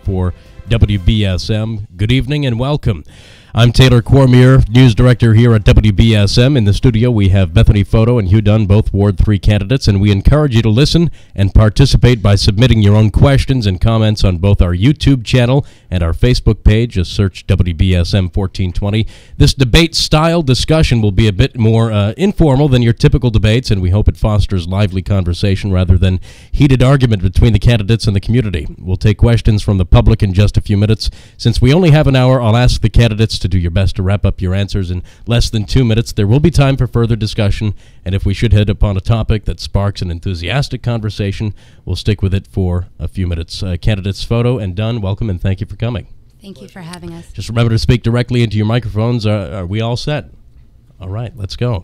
for WBSM. Good evening and welcome. I'm Taylor Cormier, news director here at WBSM. In the studio, we have Bethany Photo and Hugh Dunn, both Ward 3 candidates, and we encourage you to listen and participate by submitting your own questions and comments on both our YouTube channel and our Facebook page. Just search WBSM 1420. This debate-style discussion will be a bit more informal than your typical debates, and we hope it fosters lively conversation rather than heated argument between the candidates and the community. We'll take questions from the public in just a few minutes. Since we only have an hour, I'll ask the candidates to do your best to wrap up your answers in less than 2 minutes. There will be time for further discussion, and if we should hit upon a topic that sparks an enthusiastic conversation, we'll stick with it for a few minutes. Candidates Photo and Dunn, welcome and thank you for coming. Thank you for having us. Just remember to speak directly into your microphones. Are we all set? All right, let's go.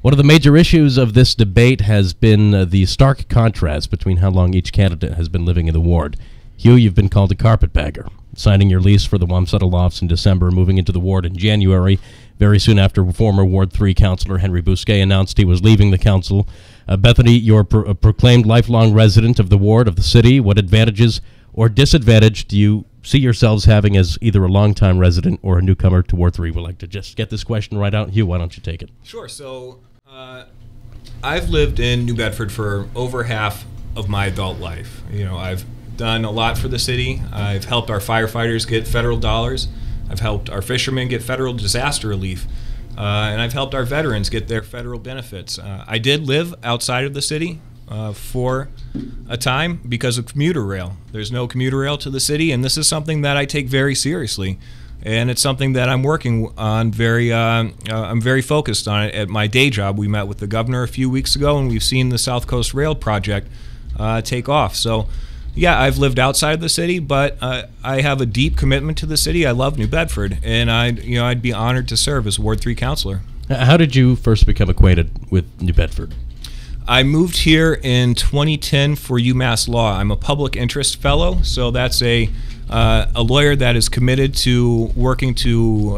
One of the major issues of this debate has been the stark contrast between how long each candidate has been living in the ward. Hugh, you've been called a carpetbagger, signing your lease for the Wamsutta Lofts in December, moving into the ward in January, very soon after former Ward 3 councillor Henry Bousquet announced he was leaving the council. Bethany, you're a proclaimed lifelong resident of the ward, of the city. What advantages or disadvantage do you see yourselves having as either a longtime resident or a newcomer to Ward 3? We'd like to just get this question right out. Hugh, why don't you take it? Sure. So I've lived in New Bedford for over half of my adult life. You know, I've done a lot for the city. I've helped our firefighters get federal dollars. I've helped our fishermen get federal disaster relief. And I've helped our veterans get their federal benefits. I did live outside of the city for a time because of commuter rail. There's no commuter rail to the city, and this is something that I take very seriously. And it's something that I'm working on I'm very focused on it at my day job. We met with the governor a few weeks ago, and we've seen the South Coast Rail project take off. So yeah, I've lived outside of the city, but I have a deep commitment to the city. I love New Bedford, and I'd be honored to serve as Ward 3 councillor. How did you first become acquainted with New Bedford? I moved here in 2010 for UMass Law. I'm a public interest fellow, so that's a lawyer that is committed to working to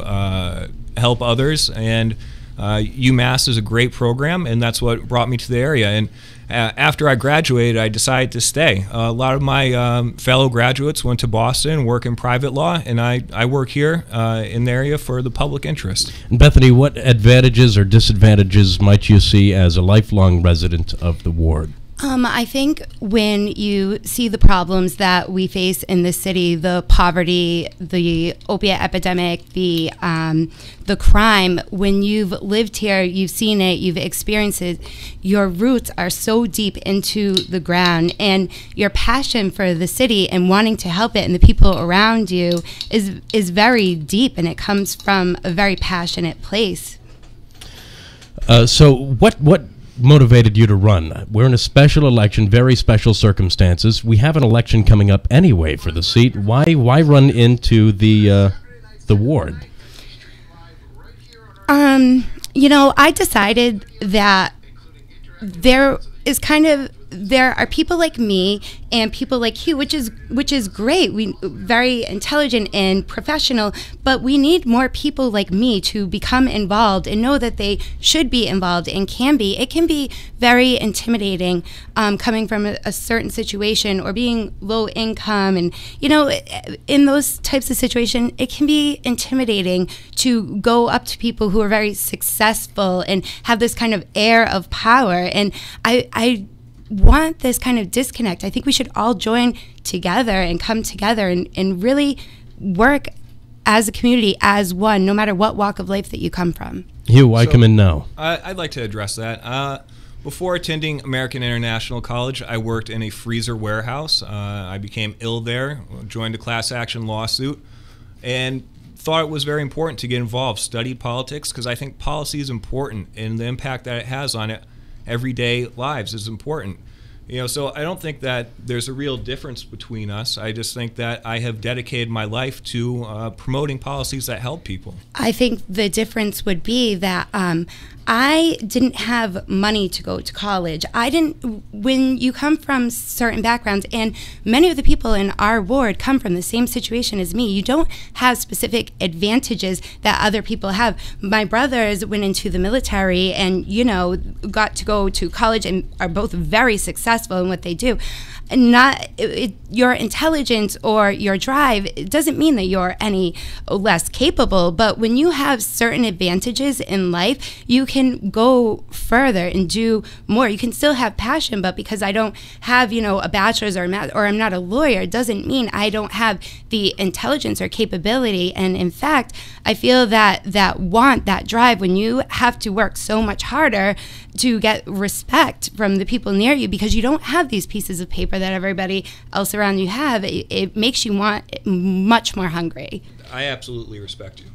help others, and UMass is a great program, and that's what brought me to the area. And after I graduated, I decided to stay. A lot of my fellow graduates went to Boston, work in private law, and I work here in the area for the public interest. And Bethany, what advantages or disadvantages might you see as a lifelong resident of the ward? I think when you see the problems that we face in this city, the poverty, the opiate epidemic, the crime, when you've lived here, you've seen it, you've experienced it, your roots are so deep into the ground, and your passion for the city and wanting to help it and the people around you is very deep, and it comes from a very passionate place. So what motivated you to run? We're in a special election, very special circumstances. We have an election coming up anyway for the seat. Why run into the ward? I decided that there are people like me and people like you, which is great. We very intelligent and professional, but we need more people like me to become involved and know that they should be involved and can be. It can be very intimidating coming from a certain situation or being low income, and in those types of situations, it can be intimidating to go up to people who are very successful and have this kind of air of power. And I want this kind of disconnect. I think we should all join together and come together and really work as a community, as one, no matter what walk of life that you come from. Hugh, why come in now? I'd like to address that. Before attending American International College, I worked in a freezer warehouse. I became ill there, joined a class action lawsuit, and thought it was very important to get involved, study politics, because I think policy is important, and the impact that it has on everyday lives is important. So I don't think that there's a real difference between us. I just think that I have dedicated my life to promoting policies that help people. I think the difference would be that I didn't have money to go to college. When you come from certain backgrounds, and many of the people in our ward come from the same situation as me, you don't have specific advantages that other people have. My brothers went into the military and, got to go to college and are both very successful in what they do. your intelligence or your drive, it doesn't mean that you're any less capable, but when you have certain advantages in life, you can go further and do more. You can still have passion, but because I don't have, a bachelor's or math, or I'm not a lawyer, it doesn't mean I don't have the intelligence or capability. And in fact, I feel that that drive, when you have to work so much harder to get respect from the people near you because you don't have these pieces of paper that everybody else around you have, it makes you want much more hungry. I absolutely respect you.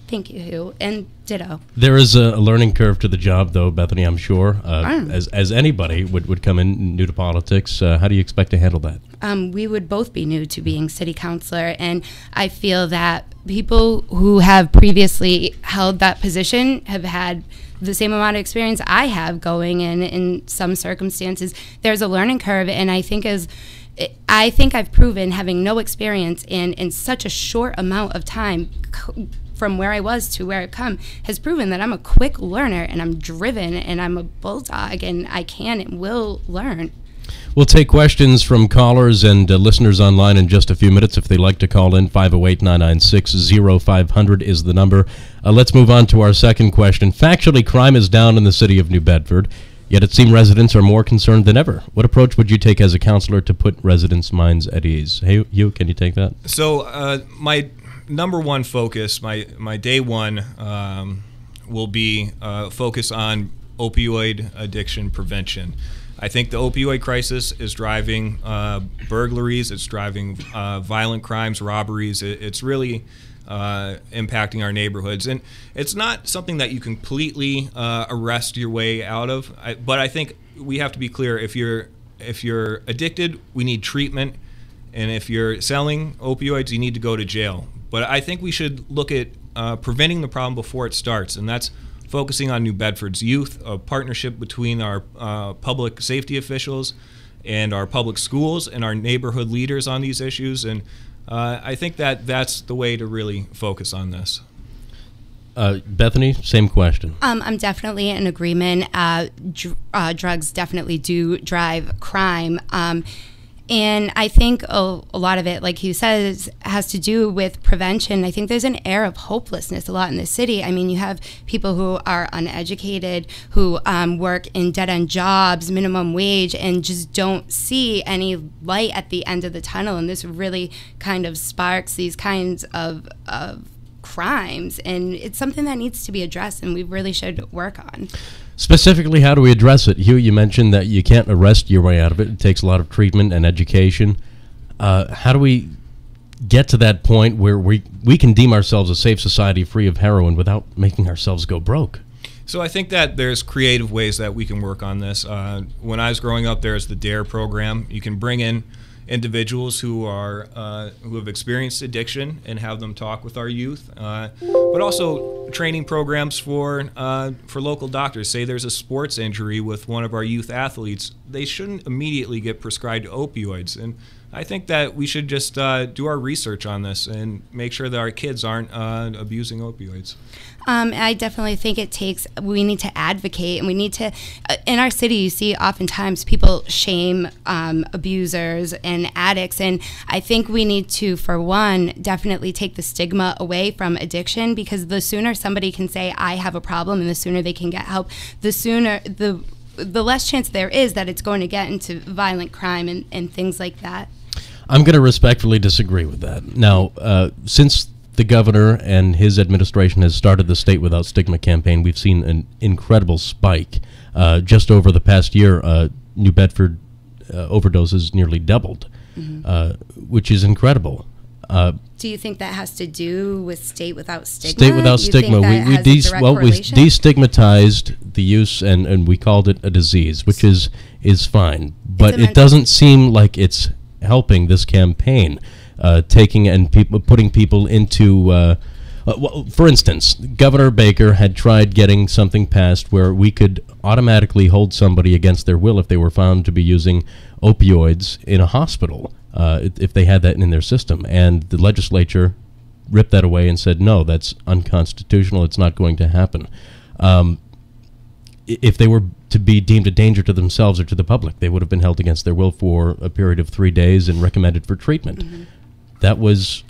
Thank you, Hugh, and ditto. There is a learning curve to the job, though, Bethany, I'm sure. As anybody would come in new to politics, how do you expect to handle that? We would both be new to being city councilor, and I feel that people who have previously held that position have had the same amount of experience I have going in some circumstances. There's a learning curve, and I think I've proven, having no experience in such a short amount of time from where I was to where I've come, has proven that I'm a quick learner and I'm driven and I'm a bulldog and I can and will learn. We'll take questions from callers and listeners online in just a few minutes. If they'd like to call in, 508-996-0500 is the number. Let's move on to our second question. Factually, crime is down in the city of New Bedford, yet it seems residents are more concerned than ever. What approach would you take as a counselor to put residents' minds at ease? Hey, Hugh, can you take that? So my number one focus, my day one, will be focus on opioid addiction prevention. I think the opioid crisis is driving burglaries, it's driving violent crimes, robberies. It's really impacting our neighborhoods. And it's not something that you completely arrest your way out of. But I think we have to be clear, if you're addicted, we need treatment. And if you're selling opioids, you need to go to jail. But I think we should look at preventing the problem before it starts, and that's focusing on New Bedford's youth, a partnership between our public safety officials and our public schools and our neighborhood leaders on these issues. And I think that's the way to really focus on this. Bethany, same question. I'm definitely in agreement. Drugs definitely do drive crime. And I think a lot of it, like Hugh says, has to do with prevention. I think there's an air of hopelessness a lot in the city. I mean, you have people who are uneducated, who work in dead-end jobs, minimum wage, and just don't see any light at the end of the tunnel. And this really kind of sparks these kinds of crimes. And it's something that needs to be addressed, and we really should work on. Specifically, how do we address it? Hugh, you mentioned that you can't arrest your way out of it. It takes a lot of treatment and education. How do we get to that point where we can deem ourselves a safe society free of heroin without making ourselves go broke? So I think that there's creative ways that we can work on this. When I was growing up, there's the DARE program. You can bring in individuals who have experienced addiction and have them talk with our youth, but also training programs for local doctors. Say there's a sports injury with one of our youth athletes, they shouldn't immediately get prescribed opioids. And I think that we should just do our research on this and make sure that our kids aren't abusing opioids. I definitely think we need to advocate, and we need to, in our city, you see oftentimes people shame abusers and addicts, and I think we need to, for one, definitely take the stigma away from addiction, because the sooner somebody can say, I have a problem, and the sooner they can get help, the sooner, the less chance there is that it's going to get into violent crime and things like that. I'm going to respectfully disagree with that. Now, since the governor and his administration has started the State Without Stigma campaign, we've seen an incredible spike. Just over the past year, New Bedford overdoses nearly doubled, which is incredible. Do you think that has to do with State Without Stigma? State Without Stigma. We destigmatized the use, and we called it a disease, which is fine. But it doesn't seem like it's helping this campaign, taking and putting people into. For instance, Governor Baker had tried getting something passed where we could automatically hold somebody against their will if they were found to be using opioids in a hospital, if they had that in their system. And the legislature ripped that away and said, no, that's unconstitutional. It's not going to happen. If they were to be deemed a danger to themselves or to the public. They would have been held against their will for a period of 3 days and recommended for treatment. That was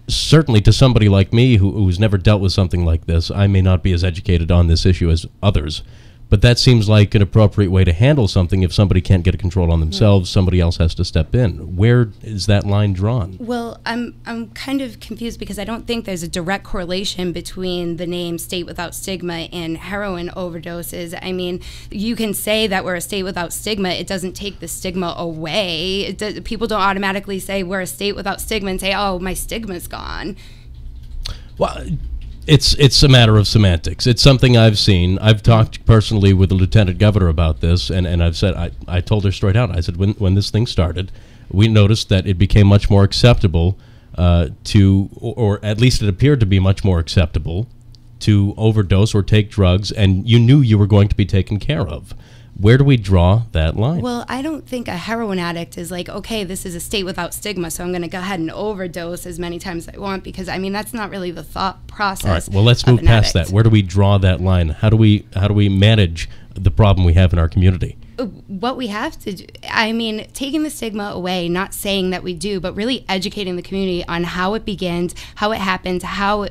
certainly, to somebody like me who's never dealt with something like this, I may not be as educated on this issue as others, but that seems like an appropriate way to handle something. If somebody can't get a control on themselves, somebody else has to step in. Where is that line drawn? Well, I'm kind of confused because I don't think there's a direct correlation between the name State Without Stigma and heroin overdoses. I mean, you can say that we're a state without stigma. It doesn't take the stigma away. People don't automatically say we're a state without stigma and say, oh, my stigma's gone. Well, it's a matter of semantics. It's something I've seen. I've talked personally with the lieutenant governor about this, and I've said, I told her straight out, I said, when this thing started, we noticed that it became much more acceptable or at least it appeared to be much more acceptable to overdose or take drugs, and you knew you were going to be taken care of. Where do we draw that line? Well, I don't think a heroin addict is like, okay, this is a state without stigma, so I'm going to go ahead and overdose as many times as I want, because, I mean, that's not really the thought process. All right, well, let's move past that. Where do we draw that line? How do we manage the problem we have in our community? What we have to do, I mean, taking the stigma away, not saying that we do, but really educating the community on how it begins, how it happens, how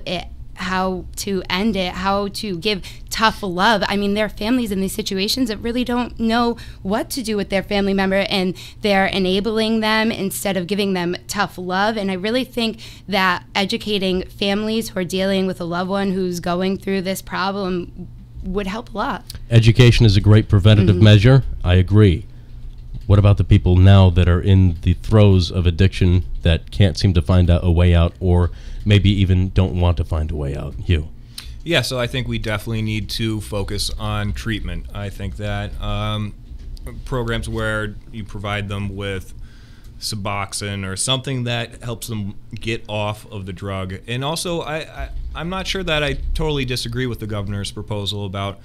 to end it, how to give tough love. I mean, there are families in these situations that really don't know what to do with their family member, and they're enabling them instead of giving them tough love. And I really think that educating families who are dealing with a loved one who's going through this problem would help a lot. Education is a great preventative measure. I agree. What about the people now that are in the throes of addiction that can't seem to find a way out, or maybe even don't want to find a way out? Hugh? Yeah, so I think we definitely need to focus on treatment. I think that programs where you provide them with Suboxone or something that helps them get off of the drug. And also, I'm not sure that I totally disagree with the governor's proposal about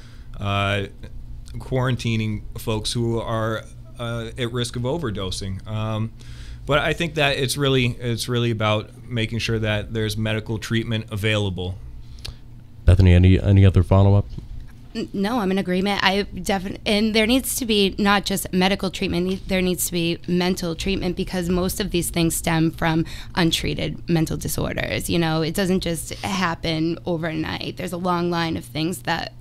quarantining folks who are at risk of overdosing. But I think that it's really about making sure that there's medical treatment available. Bethany, any other follow-up? No, I'm in agreement. And there needs to be not just medical treatment, there needs to be mental treatment, because most of these things stem from untreated mental disorders. You know, it doesn't just happen overnight. There's a long line of things that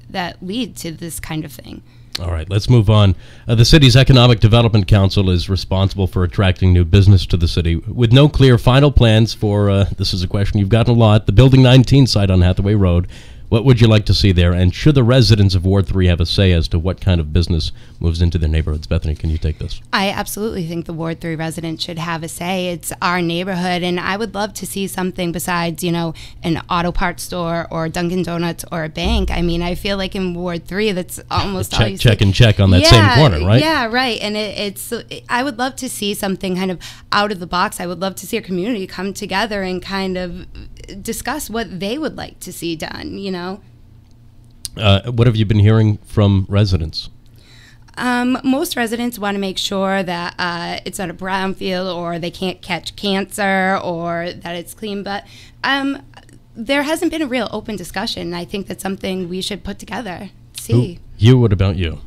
lead to this kind of thing. All right, let's move on. The city's Economic Development Council is responsible for attracting new business to the city. With no clear final plans for, this is a question you've gotten a lot, the Building 19 site on Hathaway Road, what would you like to see there? And should the residents of Ward 3 have a say as to what kind of business moves into their neighborhoods? Bethany, can you take this? I absolutely think the Ward 3 residents should have a say. It's our neighborhood, and I would love to see something besides, you know, an auto parts store or Dunkin' Donuts or a bank. I mean, I feel like in Ward 3, that's almost always check on that same corner, right? Yeah, right. And I would love to see something kind of out of the box. I would love to see our community come together and kind of discuss what they would like to see done, you know. What have you been hearing from residents? Most residents want to make sure that it's not a brownfield, or they can't catch cancer, or that it's clean, but there hasn't been a real open discussion. I think that's something we should put together. See. You, what about you?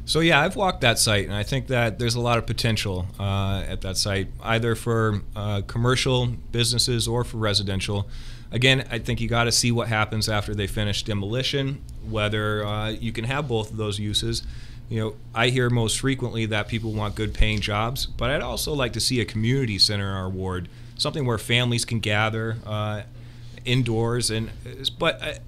So yeah, I've walked that site, and I think that there's a lot of potential at that site, either for commercial businesses or for residential. Again, I think you got to see what happens after they finish demolition, whether you can have both of those uses. You know, I hear most frequently that people want good paying jobs, but I'd also like to see a community center in our ward, something where families can gather indoors. But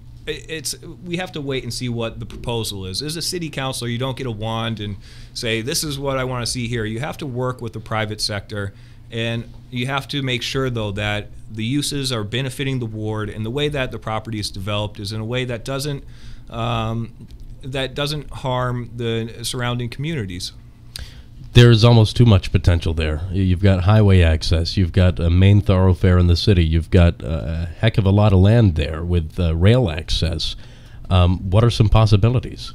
we have to wait and see what the proposal is. As a city councilor, you don't get a wand and say, this is what I want to see here. You have to work with the private sector, and you have to make sure, though, that the uses are benefiting the ward, and the way that the property is developed is in a way that doesn't harm the surrounding communities. There's almost too much potential there. You've got highway access. You've got a main thoroughfare in the city. You've got a heck of a lot of land there with rail access. What are some possibilities?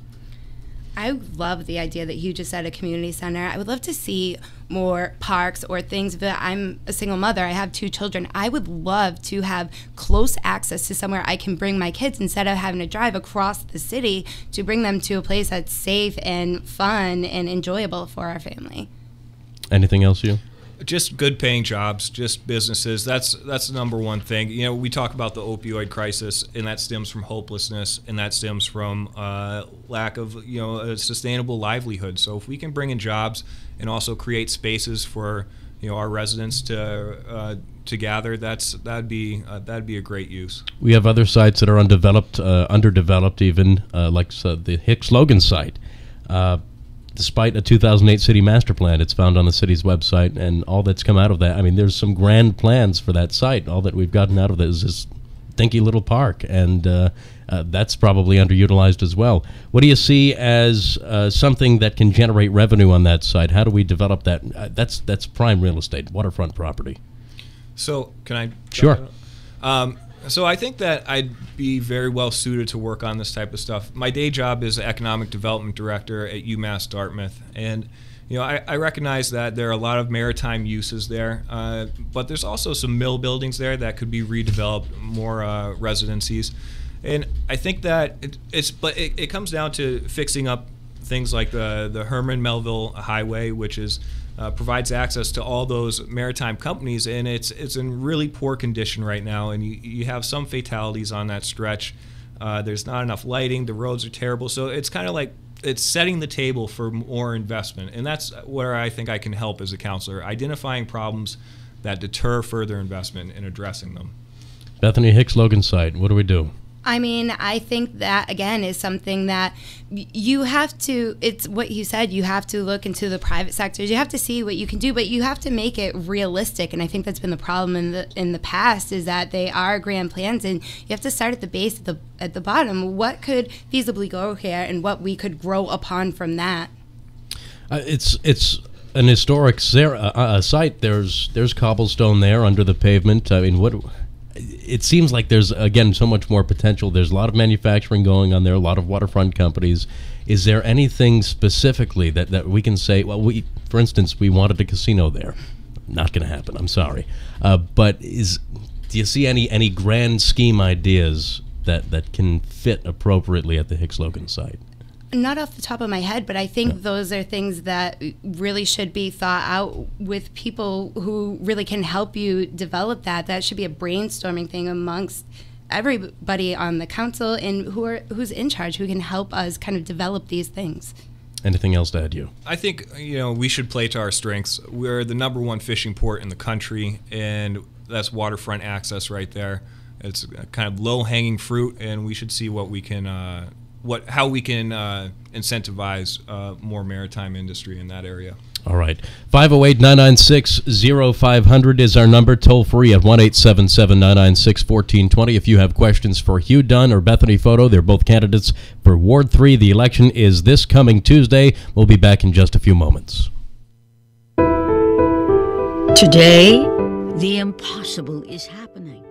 I love the idea that you just said, a community center. I would love to see more parks or things. But I'm a single mother. I have 2 children. I would love to have close access to somewhere I can bring my kids instead of having to drive across the city to bring them to a place that's safe and fun and enjoyable for our family. Anything else, you? Just good paying jobs, just businesses. That's the number one thing. You know, we talk about the opioid crisis, and that stems from hopelessness, and that stems from lack of, you know, a sustainable livelihood. So if we can bring in jobs and also create spaces for, you know, our residents to gather, that'd be a great use. We have other sites that are undeveloped, underdeveloped even, like the Hicks Logan site. Despite a 2008 city master plan, it's found on the city's website, and all that's come out of that. I mean, there's some grand plans for that site. All that we've gotten out of it is this dinky little park, and that's probably underutilized as well. What do you see as something that can generate revenue on that site? How do we develop that? That's prime real estate, waterfront property. So, can I? Sure. So I think that I'd be very well suited to work on this type of stuff. My day job is economic development director at UMass Dartmouth, and you know I recognize that there are a lot of maritime uses there, but there's also some mill buildings there that could be redeveloped, more residencies, and I think that it comes down to fixing up things like the Herman Melville Highway, which is provides access to all those maritime companies, and it's in really poor condition right now, and you have some fatalities on that stretch. There's not enough lighting, the roads are terrible, so it's kind of like it's setting the table for more investment, and that's where I think I can help as a counselor, identifying problems that deter further investment and addressing them. Bethany, Hicks Logan site, what do we do? I mean, I think that, again, is something that you have to, it's what you said, you have to look into the private sectors. You have to see what you can do, but you have to make it realistic. And I think that's been the problem in the past, is that they are grand plans, and you have to start at the base, at the bottom. What could feasibly go here, and what we could grow upon from that? It's an historic site. There's cobblestone there under the pavement. I mean, what... It seems like there's, again, so much more potential. There's a lot of manufacturing going on there, a lot of waterfront companies. Is there anything specifically that we can say, well, for instance, we wanted a casino there. Not going to happen, I'm sorry. But do you see any grand scheme ideas that can fit appropriately at the Hicks Logan site? Not off the top of my head, but I think those are things that really should be thought out with people who really can help you develop that. That should be a brainstorming thing amongst everybody on the council and who's in charge, who can help us kind of develop these things. Anything else to add, you? I think, you know, we should play to our strengths. We're the #1 fishing port in the country, and that's waterfront access right there. It's kind of low-hanging fruit, and we should see what we can how we can incentivize more maritime industry in that area. All right. 508-996-0500 is our number, toll free at 1-877-996-1420. If you have questions for Hugh Dunn or Bethany Photo, they're both candidates for Ward 3. The election is this coming Tuesday. We'll be back in just a few moments. Today, the impossible is happening.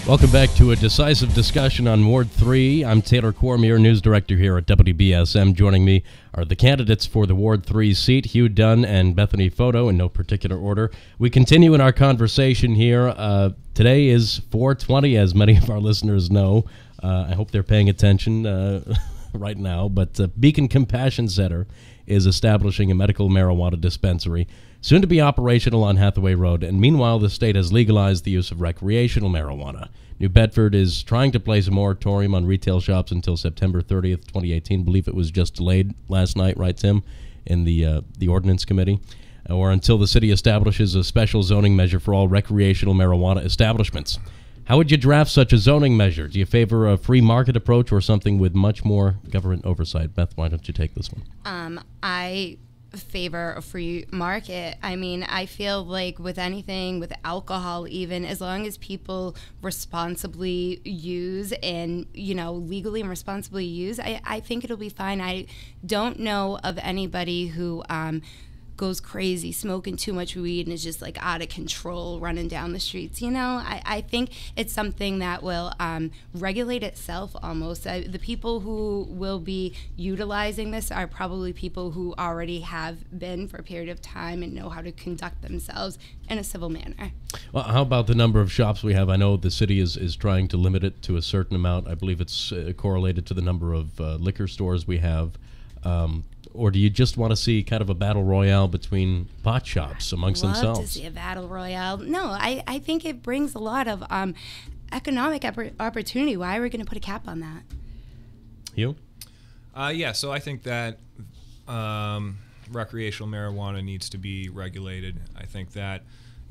Welcome back to a decisive discussion on Ward 3. I'm Taylor Cormier, news director here at WBSM. Joining me are the candidates for the Ward 3 seat, Hugh Dunn and Bethany Photo, in no particular order. We continue in our conversation here. Today is 4/20, as many of our listeners know. I hope they're paying attention right now. But Beacon Compassion Center is establishing a medical marijuana dispensary, soon to be operational on Hathaway Road, and meanwhile the state has legalized the use of recreational marijuana. New Bedford is trying to place a moratorium on retail shops until September 30th, 2018. I believe it was just delayed last night, right, Tim, in the Ordinance Committee? Or until the city establishes a special zoning measure for all recreational marijuana establishments. How would you draft such a zoning measure? Do you favor a free market approach or something with much more government oversight? Beth, why don't you take this one? I favor a free market. I mean, I feel like with anything, with alcohol even, as long as people responsibly use and, legally and responsibly use, I think it'll be fine. I don't know of anybody who goes crazy smoking too much weed and is just like out of control running down the streets. I think it's something that will regulate itself almost. The people who will be utilizing this are probably people who already have been for a period of time and know how to conduct themselves in a civil manner. Well, how about the number of shops we have? I know the city is trying to limit it to a certain amount. I believe it's correlated to the number of liquor stores we have. Or do you just want to see kind of a battle royale between pot shops amongst themselves? Love to see a battle royale. No, I think it brings a lot of economic opportunity. Why are we going to put a cap on that? Hugh? Yeah, so I think that recreational marijuana needs to be regulated. I think that,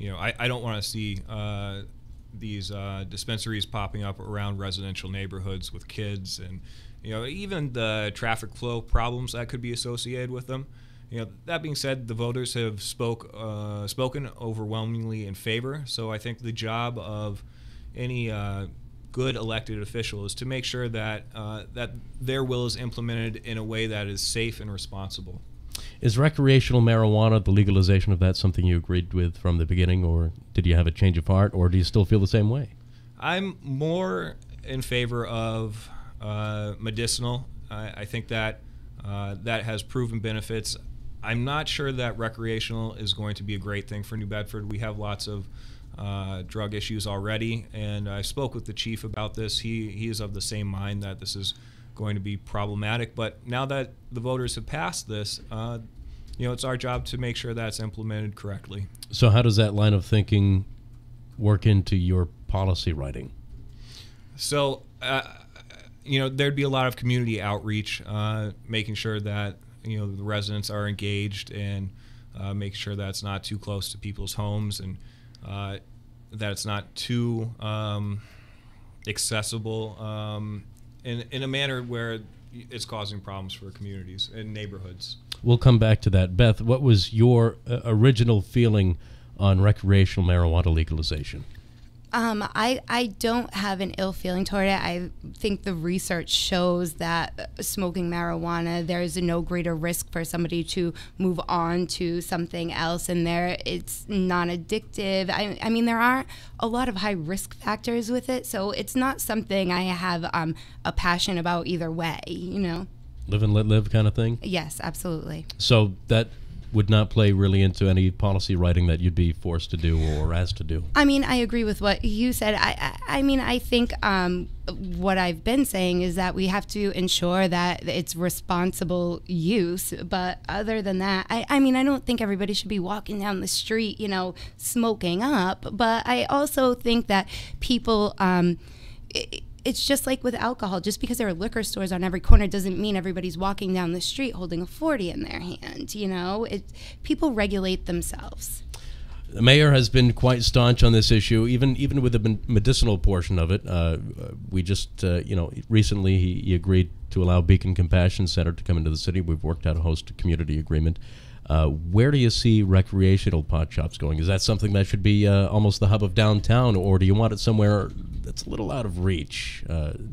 I don't want to see these dispensaries popping up around residential neighborhoods with kids and even the traffic flow problems that could be associated with them. That being said, the voters have spoken overwhelmingly in favor. So I think the job of any good elected official is to make sure that that their will is implemented in a way that is safe and responsible. Is recreational marijuana, the legalization of that, something you agreed with from the beginning, or did you have a change of heart, or do you still feel the same way? I'm more in favor of medicinal. I think that that has proven benefits. I'm not sure that recreational is going to be a great thing for New Bedford. We have lots of drug issues already, and I spoke with the chief about this. He is of the same mind that this is going to be problematic. But now that the voters have passed this, it's our job to make sure that's implemented correctly. So how does that line of thinking work into your policy writing? So there'd be a lot of community outreach, making sure that the residents are engaged and make sure that it's not too close to people's homes and that it's not too accessible in a manner where it's causing problems for communities and neighborhoods. We'll come back to that. Beth, what was your original feeling on recreational marijuana legalization? I don't have an ill feeling toward it. I think the research shows that smoking marijuana, there's no greater risk for somebody to move on to something else, and it's non-addictive. I mean, there are a lot of high risk factors with it, so it's not something I have a passion about either way, Live and let live kind of thing? Yes, absolutely. So that would not play really into any policy writing that you'd be forced to do or asked to do. I mean, I agree with what you said. I mean, I think what I've been saying is that we have to ensure that it's responsible use. But other than that, I mean, I don't think everybody should be walking down the street, smoking up. But I also think that people, it's just like with alcohol. Just because there are liquor stores on every corner doesn't mean everybody's walking down the street holding a 40 in their hand. People regulate themselves. The mayor has been quite staunch on this issue, even with the medicinal portion of it. We just, recently he agreed to allow Beacon Compassion Center to come into the city. We've worked out a host community agreement. Where do you see recreational pot shops going? Is that something that should be almost the hub of downtown, or do you want it somewhere that's a little out of reach,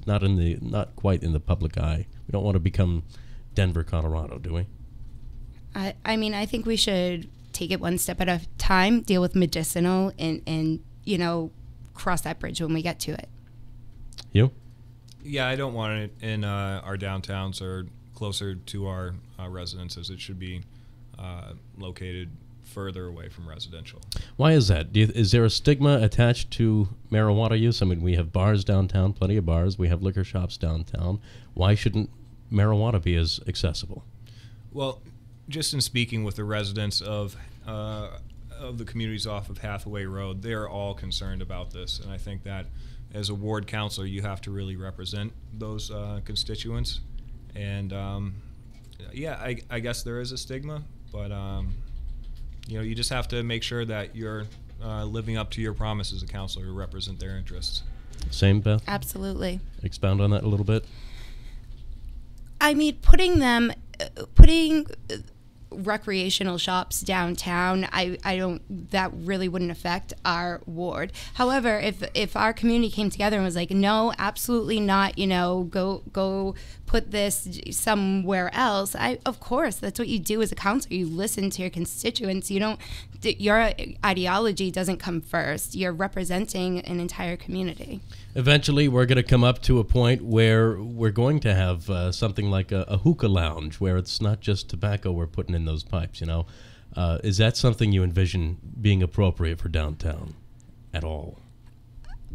not quite in the public eye? We don't want to become Denver, Colorado, do we? I mean, I think we should take it one step at a time, deal with medicinal, and cross that bridge when we get to it. You? Yeah, I don't want it in our downtowns or closer to our residences. It should be located further away from residential. Why is that? Is there a stigma attached to marijuana use? I mean, we have bars downtown, plenty of bars. We have liquor shops downtown. Why shouldn't marijuana be as accessible? Well, just in speaking with the residents of the communities off of Hathaway Road, they are all concerned about this, and I think that as a ward councilor, you have to really represent those constituents. And yeah, I guess there is a stigma, but you just have to make sure that you're living up to your promise as a counselor to represent their interests. Same, Beth? Absolutely. Expound on that a little bit. I mean, putting recreational shops downtown, I don't, that really wouldn't affect our ward. However, if our community came together and was like, no, absolutely not, go put this somewhere else, of course, that's what you do as a counselor. You listen to your constituents. Your ideology doesn't come first. You're representing an entire community. Eventually, we're going to come up to a point where we're going to have something like a hookah lounge, where it's not just tobacco we're putting in those pipes, Is that something you envision being appropriate for downtown at all?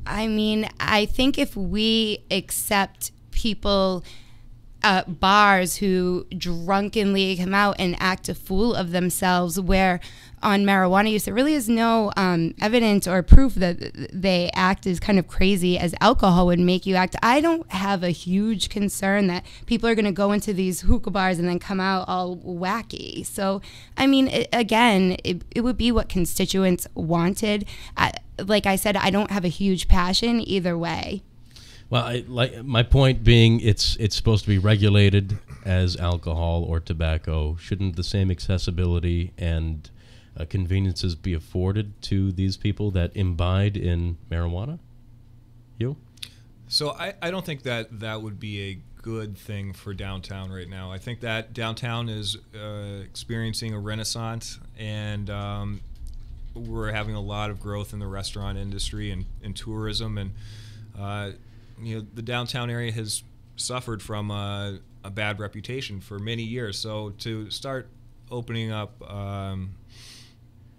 I mean, I think if we accept people, bars who drunkenly come out and act a fool of themselves, where on marijuana use there really is no evidence or proof that they act as kind of crazy as alcohol would make you act. I don't have a huge concern that people are going to go into these hookah bars and then come out all wacky. So, I mean, it would be what constituents wanted. Like I said, I don't have a huge passion either way. Well, my point being, it's supposed to be regulated as alcohol or tobacco. Shouldn't the same accessibility and conveniences be afforded to these people that imbibe in marijuana? You? So I don't think that would be a good thing for downtown right now. I think that downtown is experiencing a renaissance, and we're having a lot of growth in the restaurant industry and tourism, and the downtown area has suffered from a bad reputation for many years. So to start opening up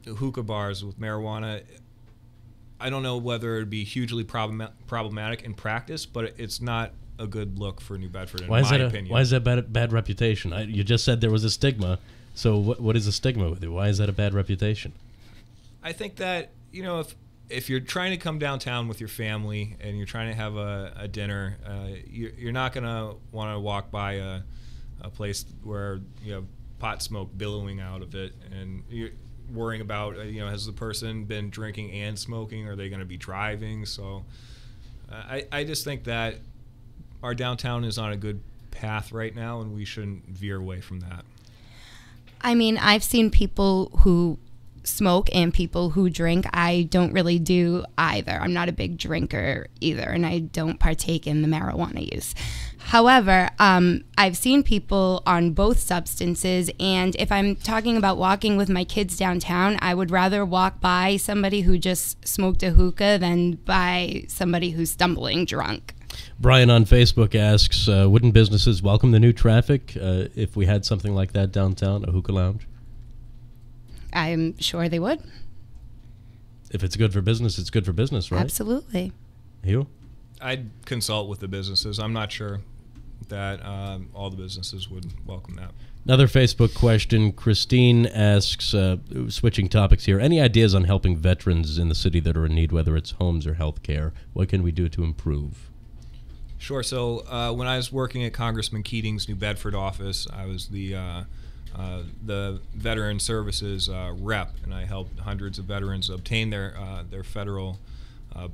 hookah bars with marijuana, I don't know whether it would be hugely problematic in practice, but it's not a good look for New Bedford, in my opinion. Why is that bad reputation? You just said there was a stigma. So what is the stigma with it? Why is that a bad reputation? I think that, if you're trying to come downtown with your family and you're trying to have a dinner, you're not going to want to walk by a place where you have pot smoke billowing out of it, and you're worrying about, has the person been drinking and smoking? Are they going to be driving? So I just think that our downtown is on a good path right now, and we shouldn't veer away from that. I mean, I've seen people who smoke and people who drink. I don't really do either. I'm not a big drinker either, and I don't partake in the marijuana use. However, I've seen people on both substances, and if I'm talking about walking with my kids downtown, I would rather walk by somebody who just smoked a hookah than by somebody who's stumbling drunk. Brian on Facebook asks, wouldn't businesses welcome the new traffic if we had something like that downtown, a hookah lounge? I'm sure they would. If it's good for business, it's good for business, right? Absolutely. You? I'd consult with the businesses. I'm not sure that all the businesses would welcome that. Another Facebook question. Christine asks, switching topics here, any ideas on helping veterans in the city that are in need, whether it's homes or health care? What can we do to improve? Sure. So when I was working at Congressman Keating's New Bedford office, I was the Veteran Services rep, and I helped hundreds of veterans obtain their federal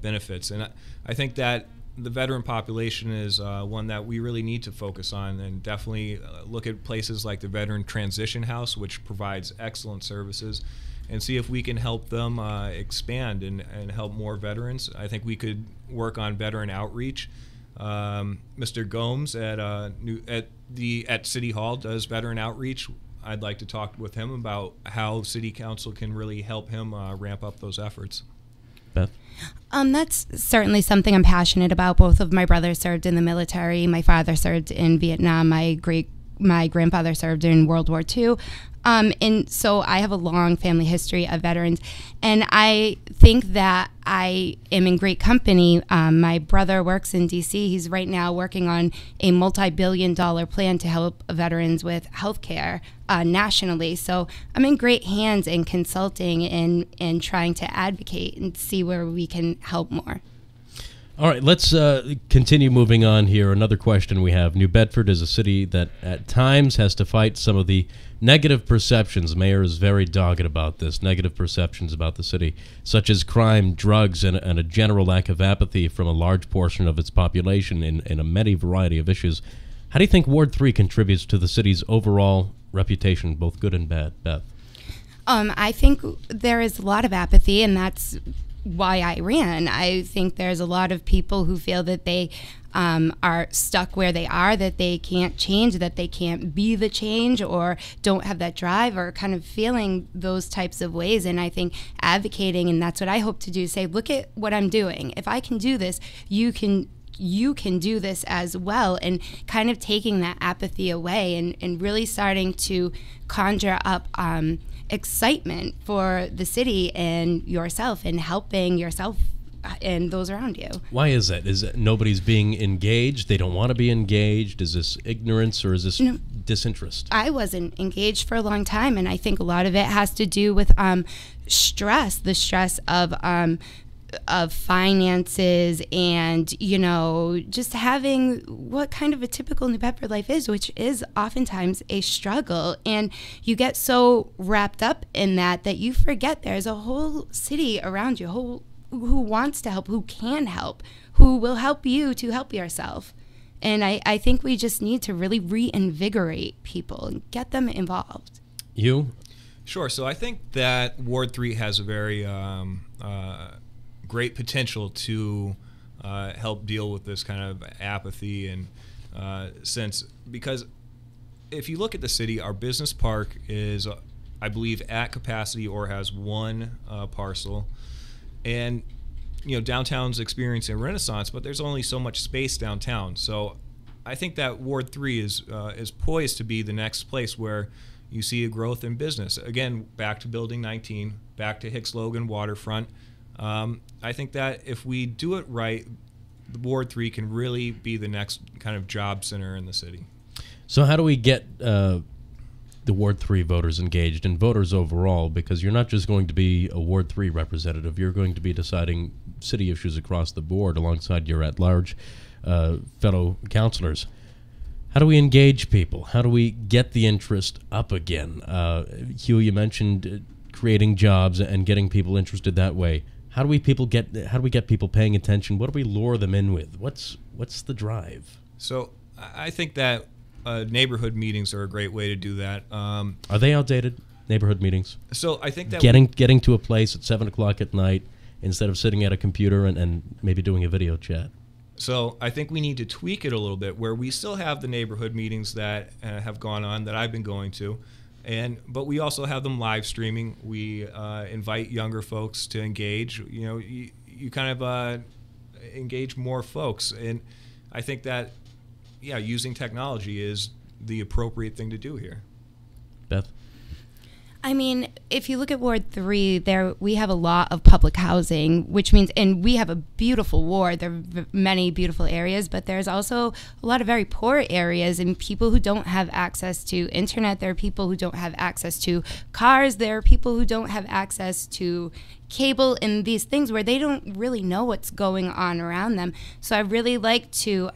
benefits. And I think that the veteran population is one that we really need to focus on, and definitely look at places like the Veteran Transition House, which provides excellent services, and see if we can help them expand and help more veterans. I think we could work on veteran outreach. Mr. Gomes at City Hall does veteran outreach. I'd like to talk with him about how City Council can really help him ramp up those efforts. Beth? That's certainly something I'm passionate about. Both of my brothers served in the military. My father served in Vietnam. My grandfather served in World War II. And so I have a long family history of veterans. And I think that I am in great company. My brother works in D.C. He's right now working on a multi-billion-dollar plan to help veterans with health care nationally. So I'm in great hands in consulting and trying to advocate and see where we can help more. All right, let's continue moving on here. Another question we have. New Bedford is a city that at times has to fight some of the negative perceptions. Mayor is very dogged about this, negative perceptions about the city, such as crime, drugs, and a general lack of apathy from a large portion of its population in a many variety of issues. How do you think Ward 3 contributes to the city's overall reputation, both good and bad, Beth? I think there is a lot of apathy, and that's why I ran. I think there's a lot of people who feel that they are stuck where they are, that they can't change, that they can't be the change, or don't have that drive, or kind of feeling those types of ways. And I think advocating, and that's what I hope to do, say, look at what I'm doing. If I can do this, you can do this as well, and kind of taking that apathy away and really starting to conjure up excitement for the city and yourself, and helping yourself and those around you. Why is that? Is it nobody's being engaged? They don't want to be engaged? Is this ignorance, or is this disinterest? I wasn't engaged for a long time, and I think a lot of it has to do with stress, the stress of finances, and just having what kind of a typical New Bedford life is, which is oftentimes a struggle. And you get so wrapped up in that you forget there's a whole city around you who wants to help, who can help, who will help you to help yourself. And I think we just need to really reinvigorate people and get them involved. You? Sure. So I think that Ward 3 has a very great potential to help deal with this kind of apathy and sense, because if you look at the city, our business park is, I believe, at capacity or has one parcel, and downtown's experiencing a renaissance, but there's only so much space downtown. So I think that Ward 3 is poised to be the next place where you see a growth in business. Again, back to Building 19, back to Hicks Logan waterfront. I think that if we do it right, Ward 3 can really be the next kind of job center in the city. So how do we get the Ward 3 voters engaged, and voters overall? Because you're not just going to be a Ward 3 representative, you're going to be deciding city issues across the board alongside your at-large fellow councilors. How do we engage people? How do we get the interest up again? Hugh, you mentioned creating jobs and getting people interested that way. How do we get people paying attention? What do we lure them in with? What's the drive? So I think that neighborhood meetings are a great way to do that. Are they outdated, neighborhood meetings? So I think that getting to a place at 7 o'clock at night instead of sitting at a computer and maybe doing a video chat. So I think we need to tweak it a little bit, where we still have the neighborhood meetings that have gone on, that I've been going to, but we also have them live streaming. We invite younger folks to engage. You kind of engage more folks, and I think that using technology is the appropriate thing to do here. Beth? I mean, if you look at Ward 3, we have a lot of public housing, which means, and we have a beautiful ward. There are many beautiful areas, but there's also a lot of very poor areas and people who don't have access to internet. There are people who don't have access to cars. There are people who don't have access to cable and these things where they don't really know what's going on around them. So I really like to,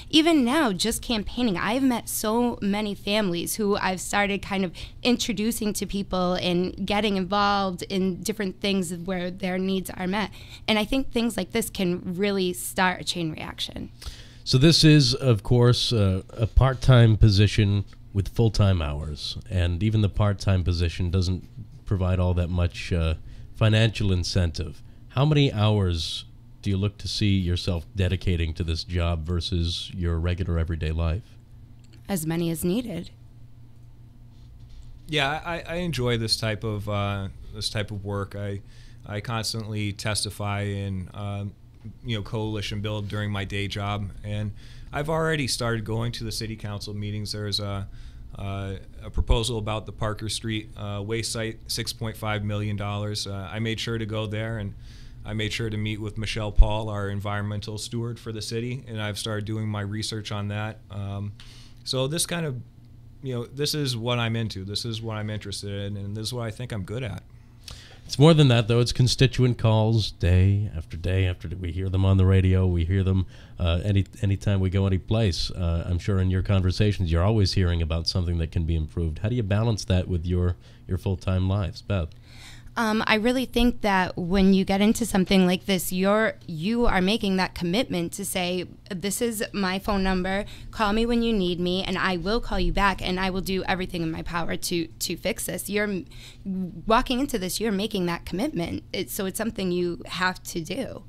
even now, just campaigning, I've met so many families who I've started kind of introducing to people and getting involved in different things where their needs are met. And I think things like this can really start a chain reaction. So this is, of course, a part-time position with full-time hours, and even the part-time position doesn't provide all that much financial incentive. How many hours do you look to see yourself dedicating to this job versus your regular everyday life? As many as needed. Yeah, I enjoy this type of work. I constantly testify in coalition build during my day job, and I've already started going to the city council meetings. There's a proposal about the Parker Street waste site, $6.5 million. I made sure to go there, and I made sure to meet with Michelle Paul, our environmental steward for the city, and I've started doing my research on that. So this kind of, this is what I'm into. This is what I'm interested in, and this is what I think I'm good at. It's more than that, though. It's constituent calls day after day after day. We hear them on the radio. We hear them anytime we go any place. I'm sure in your conversations you're always hearing about something that can be improved. How do you balance that with your full-time lives, Beth? I really think that when you get into something like this, you are making that commitment to say, this is my phone number, call me when you need me, and I will call you back, and I will do everything in my power to fix this. You're walking into this, you're making that commitment. So it's something you have to do.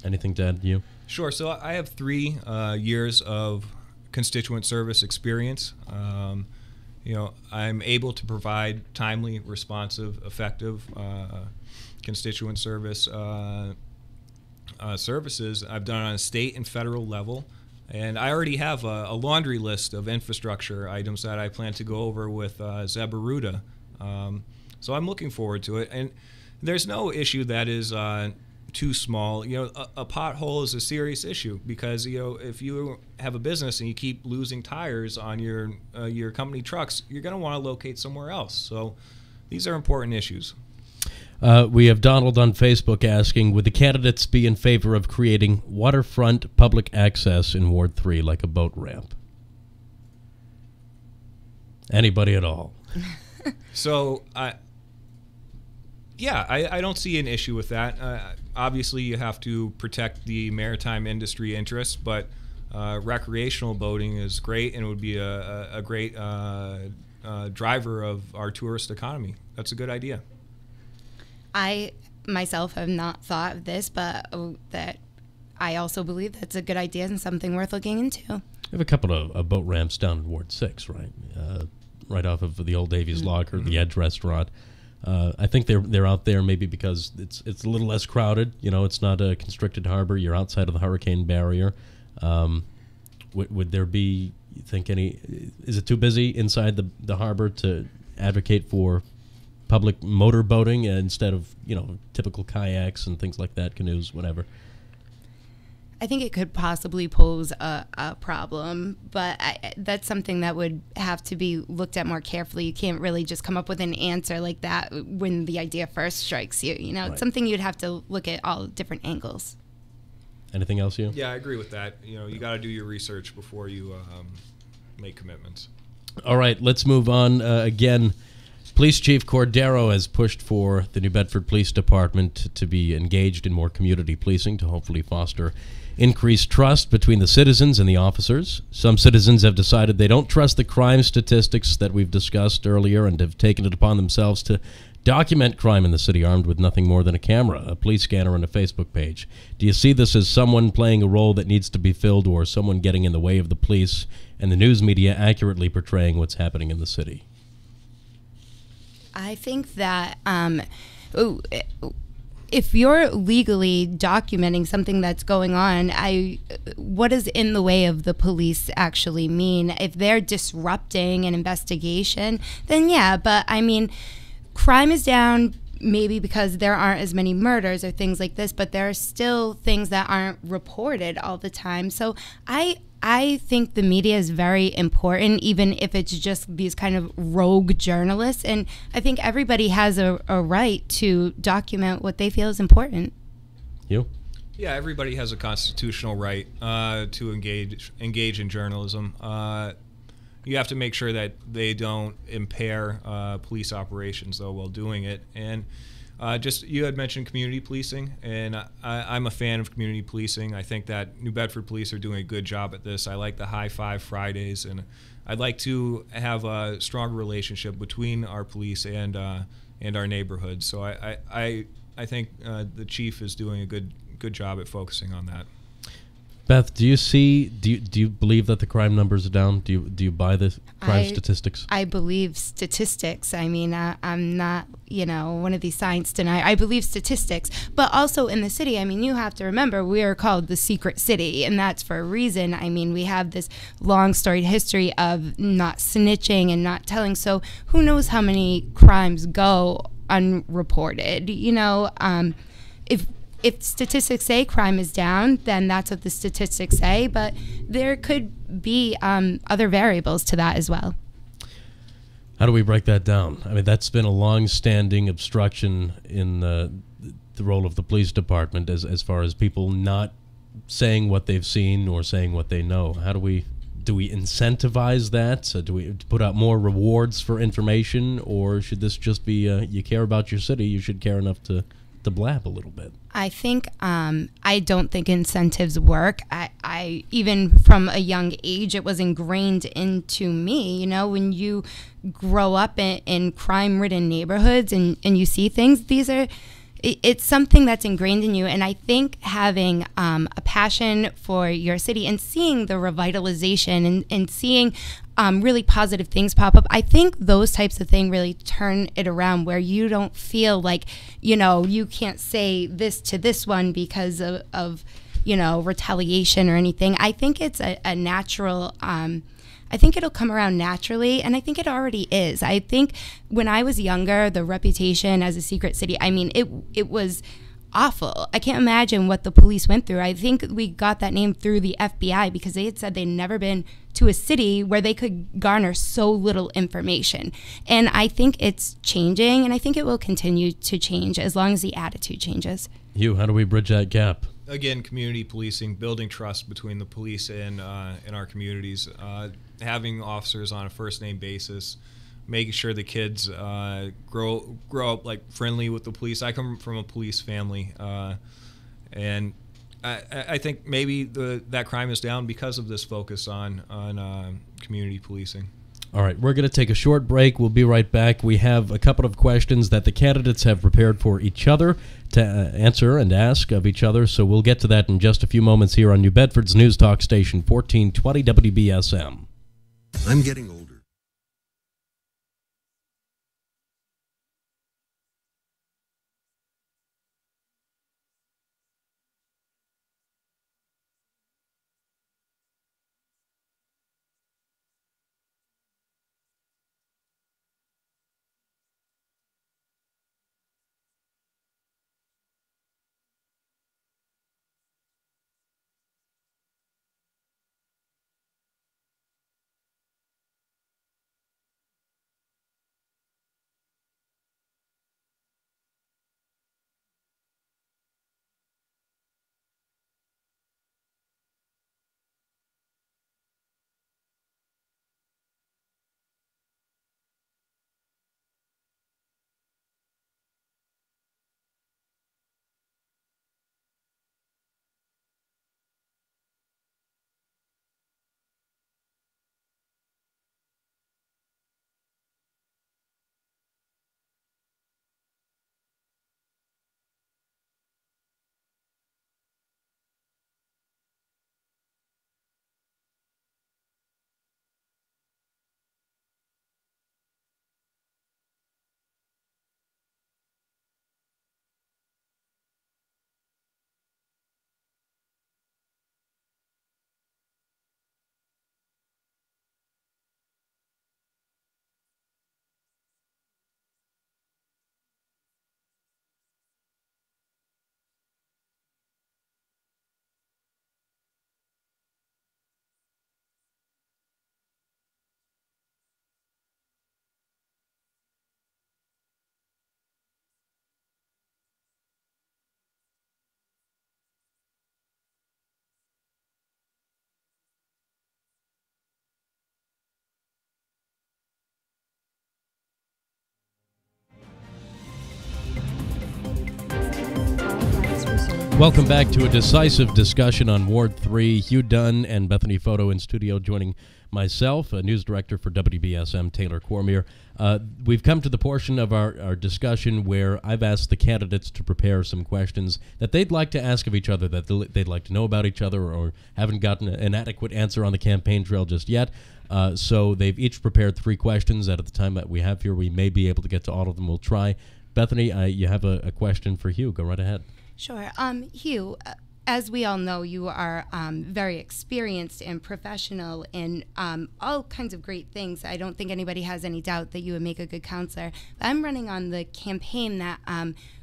Anything to add to you? Sure. So I have 3 years of constituent service experience. I'm able to provide timely, responsive, effective constituent service services. I've done it on a state and federal level, and I already have a laundry list of infrastructure items that I plan to go over with Zeb Aruda. So I'm looking forward to it, and there's no issue that is too small. A pothole is a serious issue because if you have a business and you keep losing tires on your company trucks, you're going to want to locate somewhere else. So these are important issues. We have Donald on Facebook asking, would the candidates be in favor of creating waterfront public access in Ward 3 like a boat ramp? Anybody at all? So I don't see an issue with that. Obviously, you have to protect the maritime industry interests, but recreational boating is great, and it would be a great driver of our tourist economy. That's a good idea. I myself have not thought of this, but that I also believe that's a good idea and something worth looking into. We have a couple of boat ramps down in Ward 6, right? Right off of the old Davies Locker, the Edge restaurant. I think they're out there maybe because it's a little less crowded. It's not a constricted harbor. You're outside of the hurricane barrier. Would there be, you think, is it too busy inside the harbor to advocate for public motor boating instead of, typical kayaks and things like that, canoes, whatever? I think it could possibly pose a problem, but that's something that would have to be looked at more carefully. You can't really just come up with an answer like that when the idea first strikes you. Right. It's something you'd have to look at all different angles. Anything else, you? Yeah, I agree with that. You got to do your research before you make commitments. All right, let's move on. Again, Police Chief Cordero has pushed for the New Bedford Police Department to be engaged in more community policing to hopefully foster increased trust between the citizens and the officers. Some citizens have decided they don't trust the crime statistics that we've discussed earlier and have taken it upon themselves to document crime in the city armed with nothing more than a camera, a police scanner, and a Facebook page. Do you see this as someone playing a role that needs to be filled or someone getting in the way of the police and the news media accurately portraying what's happening in the city? I think that if you're legally documenting something that's going on, what does in the way of the police actually mean? If they're disrupting an investigation, then yeah, but I mean, crime is down maybe because there aren't as many murders or things like this, but there are still things that aren't reported all the time. So I think the media is very important, even if it's just these kind of rogue journalists. And I think everybody has a right to document what they feel is important. You? Yeah, everybody has a constitutional right to engage in journalism. You have to make sure that they don't impair police operations, though, while doing it. And you had mentioned community policing, and I'm a fan of community policing. I think that New Bedford police are doing a good job at this. I like the High Five Fridays, and I'd like to have a stronger relationship between our police and our neighborhood. So I think the chief is doing a good job at focusing on that. Beth, do you believe that the crime numbers are down? Do you buy the crime statistics? I believe statistics. I mean, I'm not, one of these science deniers. I believe statistics, but also in the city. I mean, you have to remember we are called the secret city, and that's for a reason. I mean, we have this long storied history of not snitching and not telling. So who knows how many crimes go unreported? If statistics say crime is down, then that's what the statistics say. But there could be other variables to that as well. How do we break that down? I mean, that's been a long-standing obstruction in the role of the police department as far as people not saying what they've seen or saying what they know. How do we incentivize that? So do we put out more rewards for information, or should this just be you care about your city, you should care enough to blab a little bit? I think I don't think incentives work. I even from a young age, it was ingrained into me. When you grow up in crime-ridden neighborhoods and you see things, it's something that's ingrained in you. And I think having a passion for your city and seeing the revitalization and seeing really positive things pop up, I think those types of things really turn it around, where you don't feel like, you can't say this to this one because of retaliation or anything. I think it's a natural, I think it'll come around naturally, and I think it already is. I think when I was younger, the reputation as a secret city, I mean, it was awful. I can't imagine what the police went through. I think we got that name through the FBI because they had said they'd never been to a city where they could garner so little information. And I think it's changing, and I think it will continue to change as long as the attitude changes. Hugh, how do we bridge that gap? Again, community policing, building trust between the police and in our communities, having officers on a first-name basis, making sure the kids grow up like friendly with the police. I come from a police family, and I think maybe that crime is down because of this focus on community policing. All right, we're going to take a short break. We'll be right back. We have a couple of questions that the candidates have prepared for each other to answer and ask of each other, so we'll get to that in just a few moments here on New Bedford's News Talk Station, 1420 WBSM. I'm getting older. Welcome back to a decisive discussion on Ward 3. Hugh Dunn and Bethany Photo in studio, joining myself, news director for WBSM, Taylor Cormier. We've come to the portion of our discussion where I've asked the candidates to prepare some questions that they'd like to ask of each other, that they'd like to know about each other, or haven't gotten an adequate answer on the campaign trail just yet. So they've each prepared 3 questions. At the time that we have here, we may be able to get to all of them. We'll try. Bethany, you have a question for Hugh. Go right ahead. Sure. Hugh, as we all know, you are very experienced and professional in all kinds of great things. I don't think anybody has any doubt that you would make a good counselor. But I'm running on the campaign that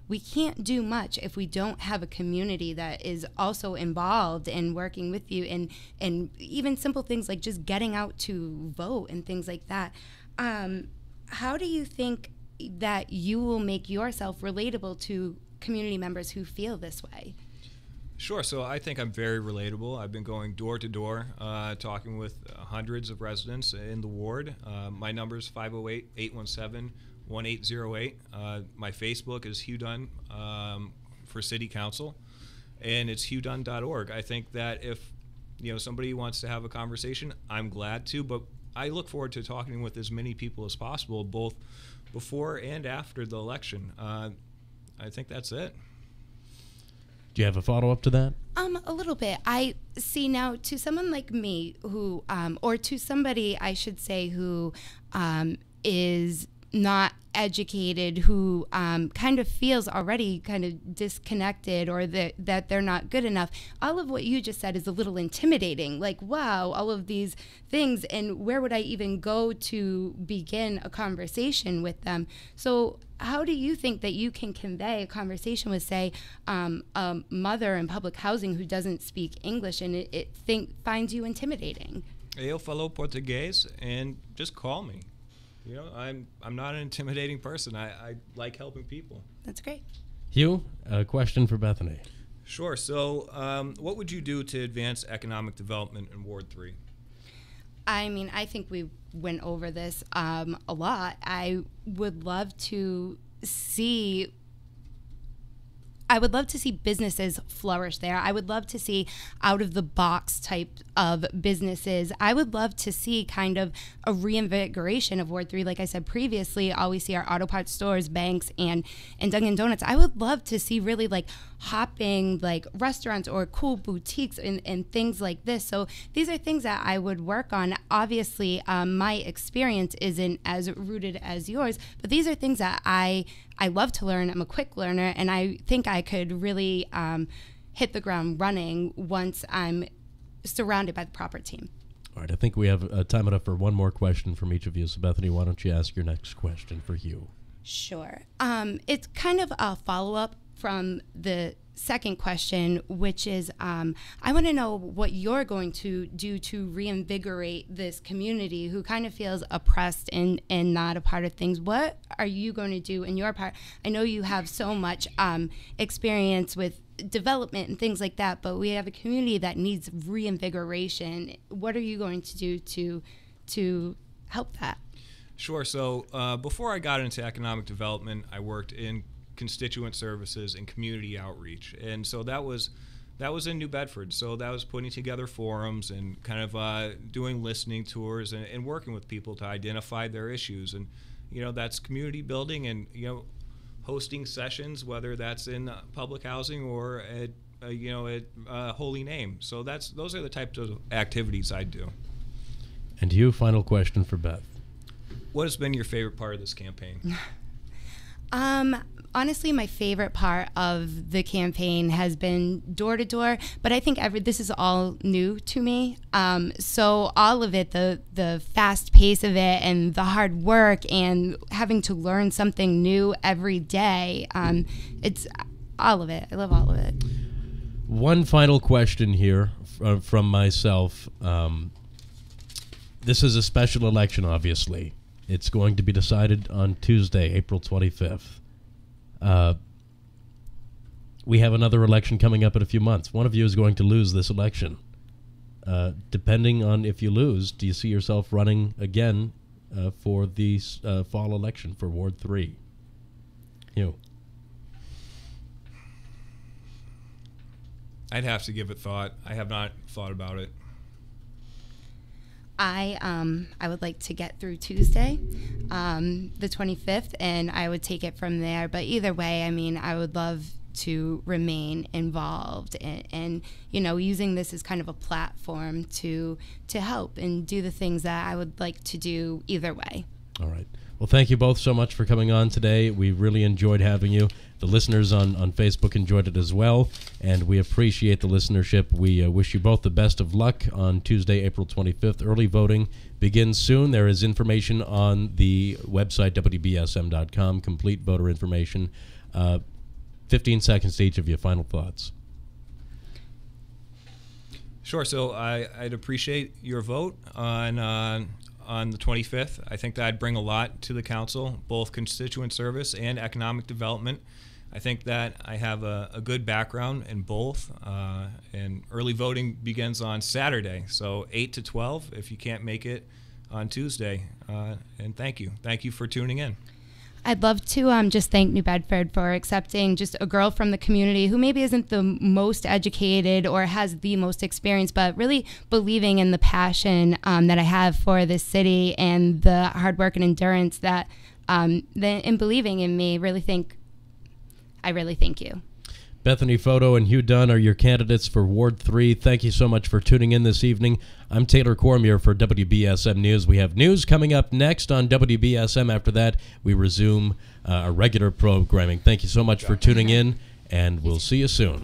we can't do much if we don't have a community that is also involved in working with you, and even simple things like just getting out to vote and things like that. How do you think that you will make yourself relatable to community members who feel this way? Sure. So I think I'm very relatable. I've been going door to door, talking with hundreds of residents in the ward. My number is 508-817-1808. My Facebook is Hugh Dunn for City Council, and it's hughdunn.org. I think that if somebody wants to have a conversation, I'm glad to, but I look forward to talking with as many people as possible, both before and after the election. I think that's it. Do you have a follow-up to that? A little bit. I see now, to someone like me who, or to somebody, I should say, who is not educated, who kind of feels already kind of disconnected, or that they're not good enough. All of what you just said is a little intimidating. Like, wow, all of these things, and where would I even go to begin a conversation with them? So how do you think that you can convey a conversation with, say, a mother in public housing who doesn't speak English and it finds you intimidating? Eu falo português, and just call me. I'm not an intimidating person. I like helping people. That's great. Hugh, a question for Bethany. Sure. So what would you do to advance economic development in Ward 3? I mean, I think we went over this a lot. I would love to see businesses flourish there. I would love to see out of the box type of businesses. I would love to see kind of a reinvigoration of Ward 3. Like I said previously, all we see are auto parts stores, banks, and Dunkin' Donuts. I would love to see really like hopping like restaurants or cool boutiques and things like this. So these are things that I would work on. Obviously, my experience isn't as rooted as yours, but these are things that I love to learn. I'm a quick learner, and I think I could really hit the ground running once I'm surrounded by the proper team. All right, I think we have time enough for one more question from each of you. So, Bethany, why don't you ask your next question for Hugh? Sure. It's kind of a follow-up from the second question, which is I want to know what you're going to do to reinvigorate this community who kind of feels oppressed and not a part of things. What are you going to do in your part? I know you have so much experience with development and things like that, but we have a community that needs reinvigoration. What are you going to do to help that? Sure. So before I got into economic development, I worked in constituent services and community outreach, and so that was in New Bedford. So that was putting together forums and kind of doing listening tours and working with people to identify their issues. And that's community building and hosting sessions, whether that's in public housing or at Holy Name. So those are the types of activities I do. And you, final question for Beth. What has been your favorite part of this campaign? Honestly, my favorite part of the campaign has been door to door, but I think this is all new to me. So all of it, the fast pace of it and the hard work and having to learn something new every day, it's all of it. I love all of it. One final question here from myself. This is a special election, obviously. It's going to be decided on Tuesday, April 25th. We have another election coming up in a few months. One of you is going to lose this election. Depending on if you lose, do you see yourself running again for the fall election for Ward 3? You. I'd have to give it thought. I have not thought about it. I would like to get through Tuesday, the 25th, and I would take it from there. But either way, I mean, I would love to remain involved and using this as kind of a platform to help and do the things that I would like to do either way. All right. Well, thank you both so much for coming on today. We really enjoyed having you. The listeners on Facebook enjoyed it as well, and we appreciate the listenership. We wish you both the best of luck on Tuesday, April 25th. Early voting begins soon. There is information on the website, WBSM.com, complete voter information. 15 seconds to each of you. Final thoughts. Sure. So I'd appreciate your vote on the 25th. I think that'd bring a lot to the council, both constituent service and economic development. I think that I have a good background in both, and early voting begins on Saturday, so 8 to 12 if you can't make it on Tuesday. And thank you. Thank you for tuning in. I'd love to just thank New Bedford for accepting just a girl from the community who maybe isn't the most educated or has the most experience, but really believing in the passion that I have for this city and the hard work and endurance that, and believing in me. I really thank you. Bethany Photo and Hugh Dunn are your candidates for Ward 3. Thank you so much for tuning in this evening. I'm Taylor Cormier for WBSM News. We have news coming up next on WBSM. After that, we resume our regular programming. Thank you so much for tuning in, and we'll see you soon.